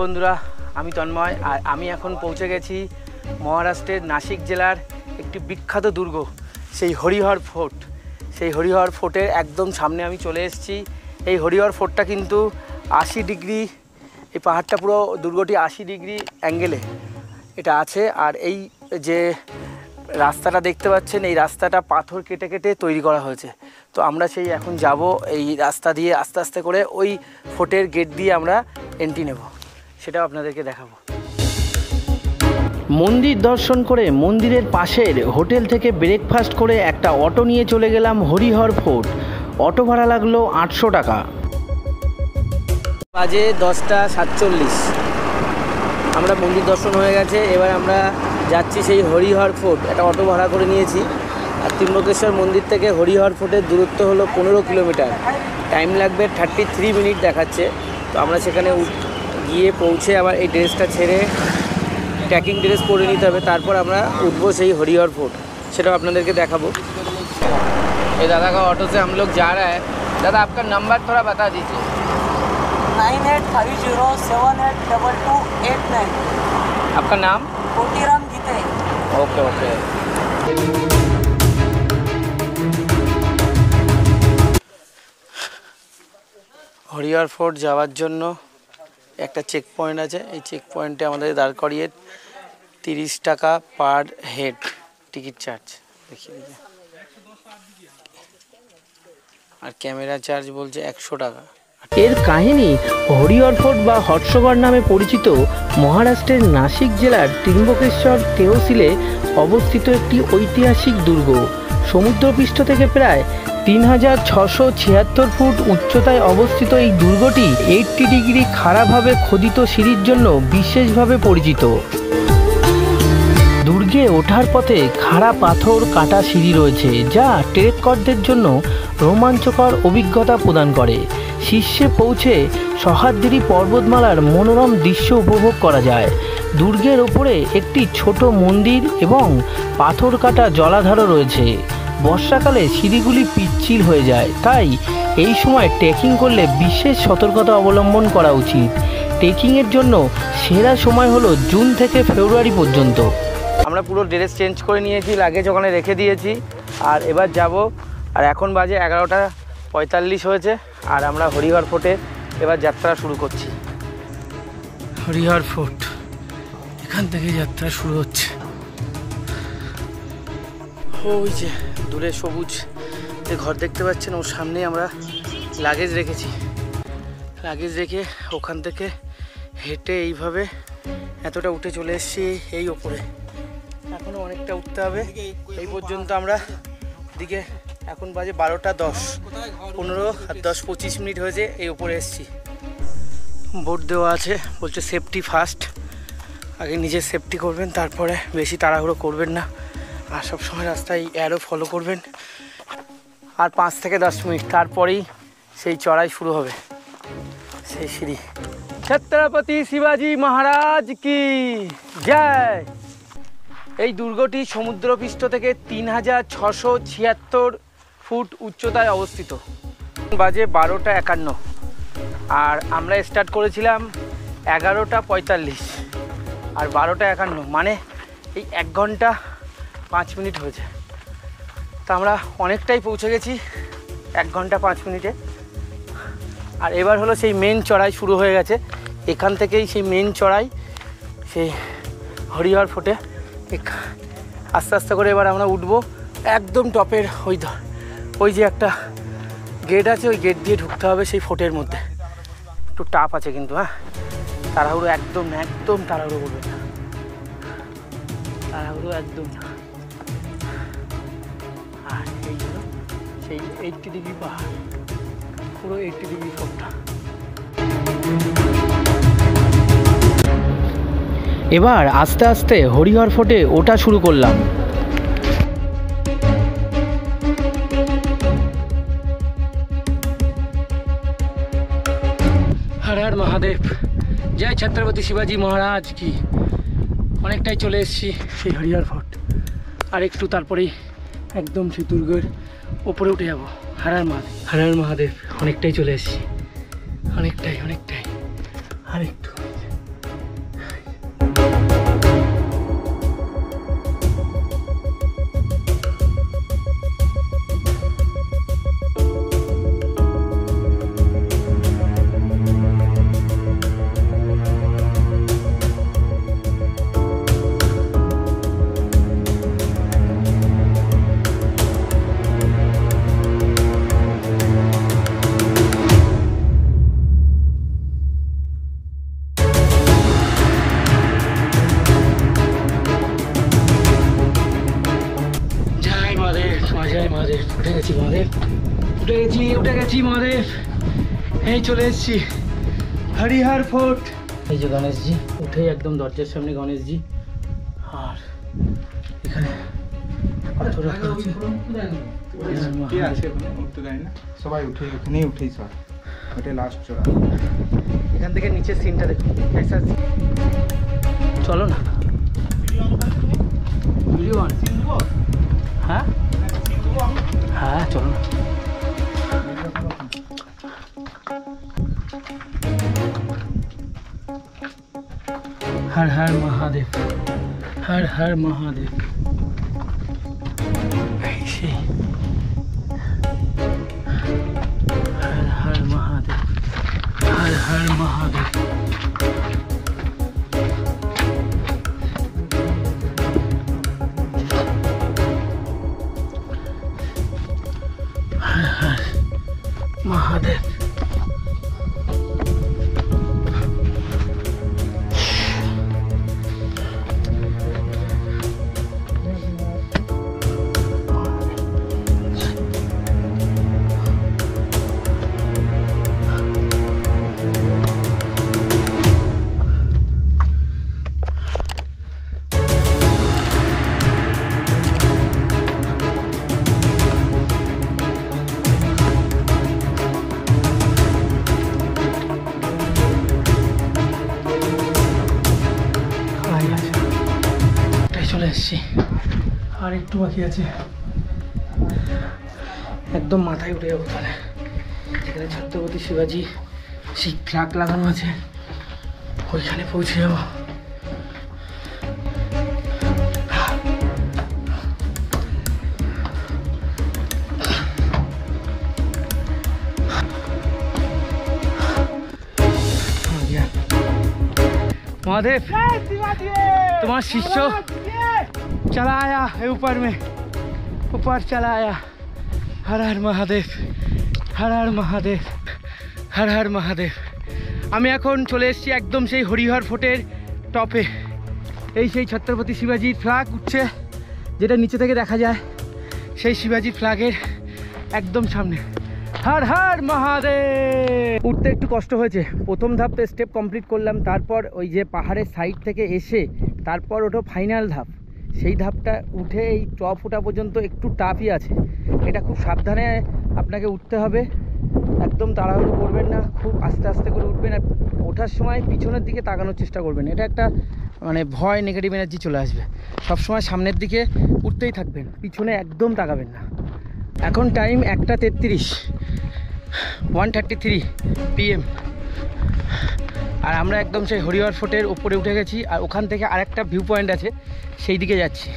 বন্ধুরা, আমি তন্ময় আর আমি এখন পৌঁছে গেছি মহারাষ্ট্রের নাসিক জেলার একটি বিখ্যাত দুর্গ, সেই হরিহর ফোর্ট। সেই হরিহর ফোর্টের একদম সামনে আমি চলে এসেছি। এই হরিহর ফোর্টটা কিন্তু 80 ডিগ্রি, এই পাহাড়টা পুরো দুর্গটি 80 ডিগ্রি অ্যাঙ্গেলে এটা আছে। আর এই যে রাস্তাটা দেখতে পাচ্ছেন, এই রাস্তাটা পাথর কেটে কেটে তৈরি করা হয়েছে। তো আমরা সেই এখন যাব এই রাস্তা দিয়ে আস্তে আস্তে করে ওই ফোর্টের গেট দিয়ে আমরা এন্ট্রি নেব, সেটাও আপনাদেরকে দেখাবো। মন্দির দর্শন করে মন্দিরের পাশের হোটেল থেকে ব্রেকফাস্ট করে একটা অটো নিয়ে চলে গেলাম হরিহর ফোর্ট। অটো ভাড়া লাগলো 800 টাকা। বাজে 10টা 47। আমরা মন্দির দর্শন হয়ে গেছে, এবার আমরা যাচ্ছি সেই হরিহর ফোর্ট। একটা অটো ভাড়া করে নিয়েছি। আর ত্রিম্বকেশ্বর মন্দির থেকে হরিহর ফোর্টের দূরত্ব হলো 15 কিলোমিটার। টাইম লাগবে 33 মিনিট দেখাচ্ছে। তো আমরা সেখানে গিয়ে পৌঁছে আবার এই ড্রেসটা ছেড়ে ট্রেকিং ড্রেস পরে নিতে হবে, তারপর আমরা উঠবো সেই हरिहर फोर्ट, সেটাও আপনাদেরকে দেখাবো। ये दादा का ऑटो से हम लोग जा रहा है। दादा आपका नंबर थोड़ा बता दीजिए। 9850782289। आपका नाम? Kotiram Gite. Okay okay. Harihar Fort যাওয়ার জন্য একটা চেক পয়েন্ট আছে। এই চেক পয়েন্টে আমাদের দাঁড় করিয়ে 30 টাকা পার হেড টিকিট চার্জ দেখিয়ে দিয়েছে। আর ক্যামেরা চার্জ বলছে 100 টাকা। এর কাহিনী হরিহর ফোর্ট বা হর্ষগড় নামে পরিচিত মহারাষ্ট্রের নাসিক জেলার ত্রিম্বকেশ্বর তহসিলে অবস্থিত একটি ঐতিহাসিক দুর্গ। সমুদ্রপৃষ্ঠ থেকে প্রায় 3676 ফুট উচ্চতায় অবস্থিত এই দুর্গটি 80 ডিগ্রি খাড়াভাবে খোদিত সিঁড়ির জন্য বিশেষভাবে পরিচিত। দুর্গে ওঠার পথে খাড়া পাথর কাটা সিঁড়ি রয়েছে, যা ট্রেকরদের জন্য রোমাঞ্চকর অভিজ্ঞতা প্রদান করে। শীর্ষে পৌঁছে সহ্যাদ্রি পর্বতমালার মনোরম দৃশ্য উপভোগ করা যায়। দুর্গের ওপরে একটি ছোট মন্দির এবং পাথর কাটা জলাধারও রয়েছে। বর্ষাকালে সিঁড়িগুলি পিচ্ছিল হয়ে যায়, তাই এই সময় ট্রেকিং করলে বিশেষ সতর্কতা অবলম্বন করা উচিত। ট্রেকিংয়ের জন্য সেরা সময় হলো জুন থেকে ফেব্রুয়ারি পর্যন্ত। আমরা পুরো ড্রেস চেঞ্জ করে নিয়েছি, লাগেজ ওখানে রেখে দিয়েছি, আর এবার যাব। আর এখন বাজে 11টা 45 হয়েছে, আর আমরা হরিহর ফোর্টে এবার যাত্রা শুরু করছি। হরিহর ফোর্ট, এখান থেকে যাত্রা শুরু হচ্ছে। ওই যে দূরে সবুজ যে ঘর দেখতে পাচ্ছেন, ওর সামনে আমরা লাগেজ রেখেছি। লাগেজ রেখে ওখান থেকে হেঁটে এইভাবে এতটা উঠে চলে এসেছি এই ওপরে। এখনও অনেকটা উঠতে হবে। এই পর্যন্ত আমরা দিকে এখন বাজে 12টা 10, 15 আর 10-25 মিনিট হয়েছে এই ওপরে এসেছি। বোর্ড দেওয়া আছে, বলছে সেফটি ফার্স্ট। আগে নিজের সেফটি করবেন, তারপরে বেশি তাড়াহুড়ো করবেন না, আর সবসময় রাস্তায় অ্যারো ফলো করবেন। আর 5 থেকে 10 মিনিট তারপরেই সেই চড়াই শুরু হবে, সেই সিঁড়ি। ছত্রপতি শিবাজি মহারাজ কি জয়। এই দুর্গটি সমুদ্রপৃষ্ঠ থেকে 3676 ফুট উচ্চতায় অবস্থিত। বাজে 12টা 51, আর আমরা স্টার্ট করেছিলাম 11টা 45 আর 12টা 51, মানে এই 1 ঘন্টা 5 মিনিট হয়েছে। তা আমরা অনেকটাই পৌঁছে গেছি 1 ঘন্টা 5 মিনিটে। আর এবার হলো সেই মেন চড়াই শুরু হয়ে গেছে। এখান থেকেই সেই মেন চড়াই, সেই হরিহর ফোর্টে। আস্তে আস্তে করে এবার আমরা উঠবো একদম টপের। ওই যে একটা গেট আছে, ওই গেট দিয়ে ঢুকতে হবে সেই ফোর্টের মধ্যে। একটু টাফ আছে কিন্তু, হ্যাঁ, তাড়াহুড়ো একদম না, একদম তাড়াহুড়ো করবে না, তাড়াহুড়ো একদম না। আর এই হলো সেই 80 ডিগ্রি পাহাড়, পুরো 80 ডিগ্রি ফোর্টটা। এবার আস্তে আস্তে হরিহর ফোর্টে ওঠা শুরু করলাম। হর হর মহাদেব, জয় ছত্রপতি শিবাজি মহারাজ কি। অনেকটাই চলে এসেছি সেই হরিহর ফোর্ট, আর একটু তারপরেই একদম সেই দুর্গের ওপরে উঠে যাব। হর হর মহাদেব, হর হর মহাদেব। অনেকটাই চলে এসেছি, অনেকটাই আর একটু। জয় মহাদেব। উঠে গেছি মহাদেব, উঠে গেছি মহাদেব। এই চলে এসেছি হরিহর ফোর্ট। এই যে গণেশজি, উঠেই একদম দরজার সামনে গণেশজি। আর এখানে পাথর রাখা আছে। সবাই উঠে ওখানেই উঠেই সব, ওটা লাস্ট চড়া। এখান থেকে নিচের সিনটা দেখুন। চলো না ভিডিও অন। হ্যাঁ হ্যাঁ চলো না। हर हर महादेव, हर हर महादेव। ऐसे हर हर महादेव, हर हर महादेव। हर हर महादेव। চলে এসছি, আর একটু বাকি আছে। একদম মাথায় উঠে যাবো তাহলে। যেখানে ছত্রপতি শিবাজি সেই ফ্ল্যাগ লাগানো আছে ওইখানে পৌঁছে যাবো। महादेव तुम्हारा शिष्य चला आया है ऊपर में, ऊपर चला आया। हर हर महादेव, हर हर महादेव, हर हर महादेव। আমি এখন চলে এসেছি একদম সেই হরিহর ফোর্টের টপে। এই সেই ছত্রপতি শিবাজির ফ্ল্যাগ উঠছে, যেটা নিচে থেকে দেখা যায় সেই শিবাজির ফ্ল্যাগের একদম সামনে। হর হর মহাদেব। উঠতে একটু কষ্ট হয়েছে, প্রথম ধাপ তো স্টেপ কমপ্লিট করলাম, তারপর ওই যে পাহাড়ের সাইড থেকে এসে তারপর ওটা ফাইনাল ধাপ। সেই ধাপটা উঠে এই টপ ওঠা পর্যন্ত একটু টাফই আছে। এটা খুব সাবধানে আপনাকে উঠতে হবে, একদম তাড়াহুড়ো করবেন না, খুব আস্তে আস্তে করে উঠবেন। আর ওঠার সময় পিছনের দিকে তাকানোর চেষ্টা করবেন। এটা একটা মানে ভয়, নেগেটিভ এনার্জি চলে আসবে। সবসময় সামনের দিকে উঠতেই থাকবেন, পিছনে একদম তাকাবেন না। এখন টাইম 1:33, 1:33 PM। আর আমরা একদম সেই হরিহর ফোর্টের উপরে উঠে গেছি। আর ওখান থেকে আরেকটা ভিউ পয়েন্ট আছে, সেই দিকে যাচ্ছি।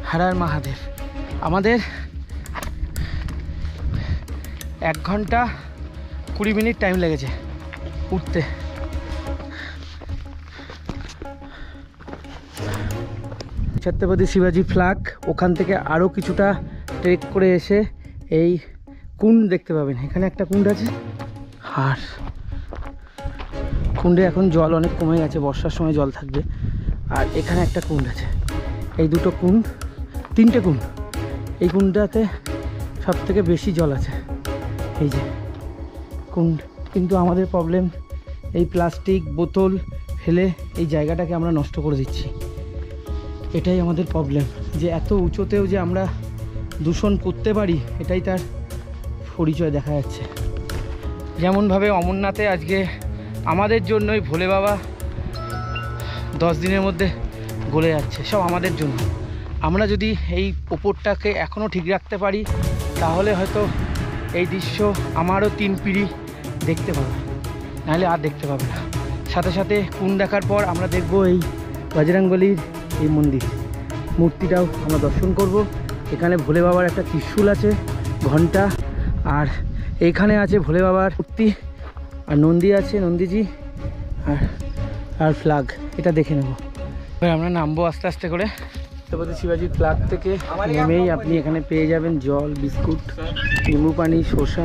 হর হর মহাদেব। আমাদের 1 ঘন্টা 20 মিনিট টাইম লেগেছে উঠতে। ছত্রপতি শিবাজি ফ্ল্যাগ, ওখান থেকে আরও কিছুটা ট্রেক করে এসে এই কুণ্ড দেখতে পাবেন। এখানে একটা কুণ্ড আছে, আর কুণ্ডে এখন জল অনেক কমে গেছে, বর্ষার সময় জল থাকবে। আর এখানে একটা কুণ্ড আছে, এই দুটো কুণ্ড, 3টে কুণ্ড। এই কুণ্ডটাতে সব থেকে বেশি জল আছে, এই যে কুণ্ড। কিন্তু আমাদের প্রবলেম, এই প্লাস্টিক বোতল ফেলে এই জায়গাটাকে আমরা নষ্ট করে দিচ্ছি। এটাই আমাদের প্রবলেম, যে এত উঁচুতেও যে আমরা দূষণ করতে পারি, এটাই তার পরিচয় দেখা যাচ্ছে। যেমনভাবে অমরনাথে আজকে আমাদের জন্যই ভোলে বাবা 10 দিনের মধ্যে গলে যাচ্ছে, সব আমাদের জন্য। আমরা যদি এই ওপরটাকে এখনও ঠিক রাখতে পারি, তাহলে হয়তো এই দৃশ্য আমারও 3 পিঁড়ি দেখতে পাবে, নাহলে আর দেখতে পাবে না। সাথে সাথে কুণ্ড দেখার পর আমরা দেখব এই বজরংবলীর এই মন্দির, মূর্তিটাও আমরা দর্শন করব। এখানে ভোলে বাবার একটা ত্রিশূল আছে, ঘণ্টা, আর এইখানে আছে ভোলে বাবার মূর্তি, আর নন্দী আছে, নন্দীজি, আর ফ্ল্যাগ। এটা দেখে নেব। এবার আমরা নামবো আস্তে আস্তে করে। ছত্রপতি শিবাজির ফ্ল্যাগ থেকে নেমেই আপনি এখানে পেয়ে যাবেন জল, বিস্কুট, নিম্বু পানি, শসা,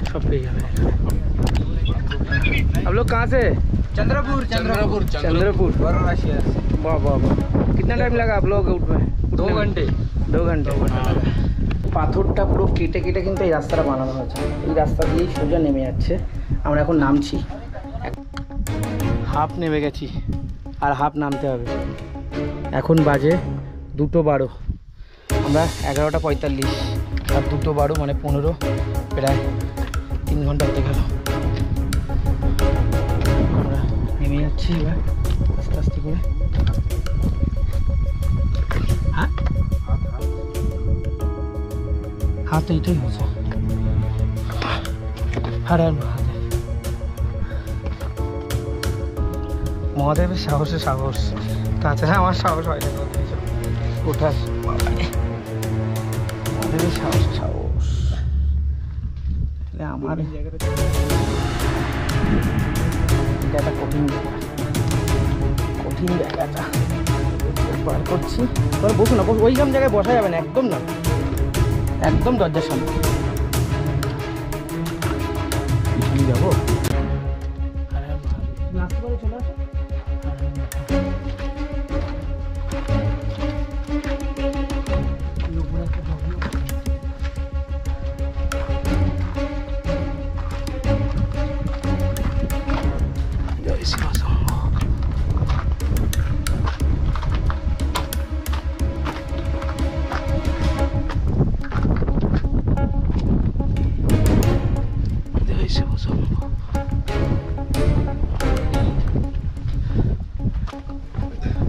सब পেয়ে যাবেন। आप लोग कहाँ से? चंद्रपुर चंद्रपुर चंद्रपुर वाराणसी से। वाह वाह वाह। कितना टाइम लगा आप लोगों को उठने? 2 घंटे। 2 घंटे পাথরটা পুরো কেটে কেটে কিন্তু এই রাস্তাটা বানানো হয়েছে। এই রাস্তা দিয়েই সোজা নেমে যাচ্ছে। আমরা এখন নামছি, হাফ নেমে গেছি আর হাফ নামতে হবে। এখন বাজে 2:12, আমরা 11:45 আর 2:12 মানে 15, প্রায় 3 ঘন্টা হতে গেল। আমরা নেমে যাচ্ছি এবার আস্তে আস্তে করে। হ্যাঁ হাতে এটাই হয়েছে। আর মহাদেবের সাহসে সাহস, তাছাড়া আমার সাহস হয় না ওঠার। মহাদেবের সাহসে সাহস আমার এটা একটা কঠিন জায়গাটা বার করছি। বসুন না, ওইরকম জায়গায় বসা যাবে না, একদম না, একদম দরজার সামনে যাবো। নাচতে পারে চলে আসো।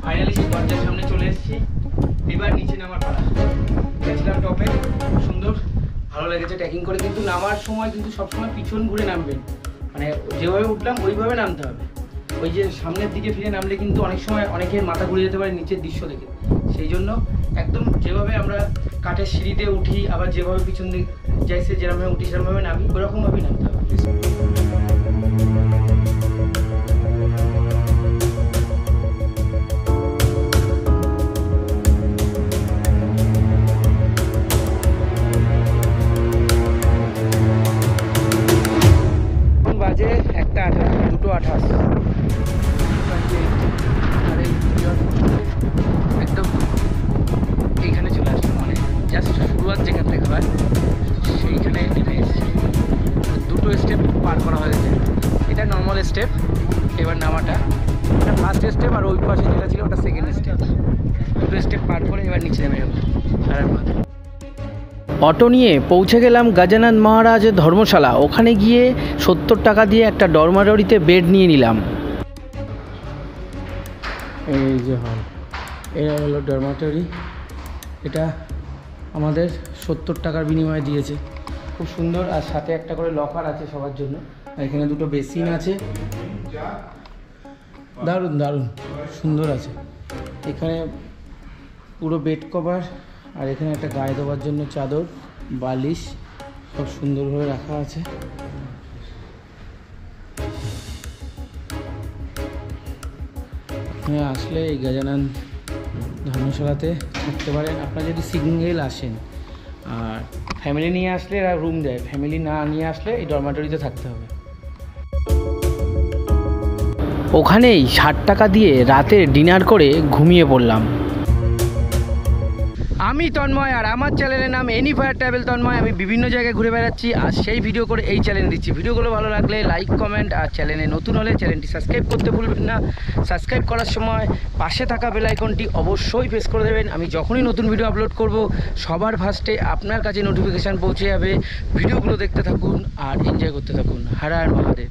ফাইনালি দরজার সামনে চলে এসেছি। এবার নিচে নামার পালা। গেছিলাম টপে, সুন্দর ভালো লেগেছে ট্রেকিং করে, কিন্তু নামার সময় কিন্তু সবসময় পিছন ঘুরে নামবেন, মানে যেভাবে উঠলাম ওইভাবে নামতে হবে। ওই যে সামনের দিকে ফিরে নামলে কিন্তু অনেক সময় অনেকের মাথা ঘুরে যেতে পারে নিচের দৃশ্য দেখে। সেই জন্য একদম যেভাবে আমরা কাঠের সিঁড়িতে উঠি, আবার যেভাবে পিছন দিক যাইছে যেরকমভাবে উঠি সেরকমভাবে নামি, ওরকমভাবেই নামতে হবে। বাজে 1:28, 2:28। একদম এইখানে চলে আসলাম, মানে জাস্ট শুরুয়াত যেখান থেকে হয় সেইখানে নেমে এসেছি। 2টো স্টেপ পার করা হয়ে গেছে। এটা নর্মাল স্টেপ, এবার নামাটা এটা ফার্স্ট স্টেপ, আর ওই পাশে যেটা ছিল ওটা সেকেন্ড স্টেপ। 2টো স্টেপ পার করে এবার নিচে নেমে যাবো। অটো নিয়ে পৌঁছে গেলাম গজানন মহারাজের ধর্মশালা। ওখানে গিয়ে 70 টাকা দিয়ে একটা ডরমাটরিতে বেড নিয়ে নিলাম। এই যে হল, এটা হলো ডরমাটরি। এটা আমাদের 70 টাকার বিনিময়ে দিয়েছে, খুব সুন্দর। আর সাথে একটা করে লকার আছে সবার জন্য। আর এখানে 2টো বেসিন আছে, দারুণ দারুণ সুন্দর আছে। এখানে পুরো বেড কভার, আর এখানে একটা গায়ে দেওয়ার জন্য চাদর, বালিশ সব সুন্দরভাবে রাখা আছে। এখানে আসলে এই গজানন ধর্মশালাতে থাকতে পারেন আপনারা যদি সিঙ্গেল আসেন। আর ফ্যামিলি নিয়ে আসলে এরা রুম দেয়, ফ্যামিলি না নিয়ে আসলে এই ডরমেটরিতে থাকতে হবে। ওখানেই 60 টাকা দিয়ে রাতে ডিনার করে ঘুমিয়ে পড়লাম। আমি তন্ময়, আর আমার চ্যানেলের নাম এনিফায়ার ট্রাভেল তন্ময়। আমি বিভিন্ন জায়গায় ঘুরে বেড়াচ্ছি আর সেই ভিডিও করে এই চ্যানেলে দিচ্ছি। ভিডিওগুলো ভালো লাগলে লাইক, কমেন্ট, আর চ্যানেলে নতুন হলে চ্যানেলটি সাবস্ক্রাইব করতে ভুলবেন না। সাবস্ক্রাইব করার সময় পাশে থাকা বেল আইকনটি অবশ্যই প্রেস করে দেবেন। আমি যখনই নতুন ভিডিও আপলোড করব সবার ফার্স্টে আপনার কাছে নোটিফিকেশান পৌঁছে যাবে। ভিডিওগুলো দেখতে থাকুন আর এনজয় করতে থাকুন। হর হর মহাদেব।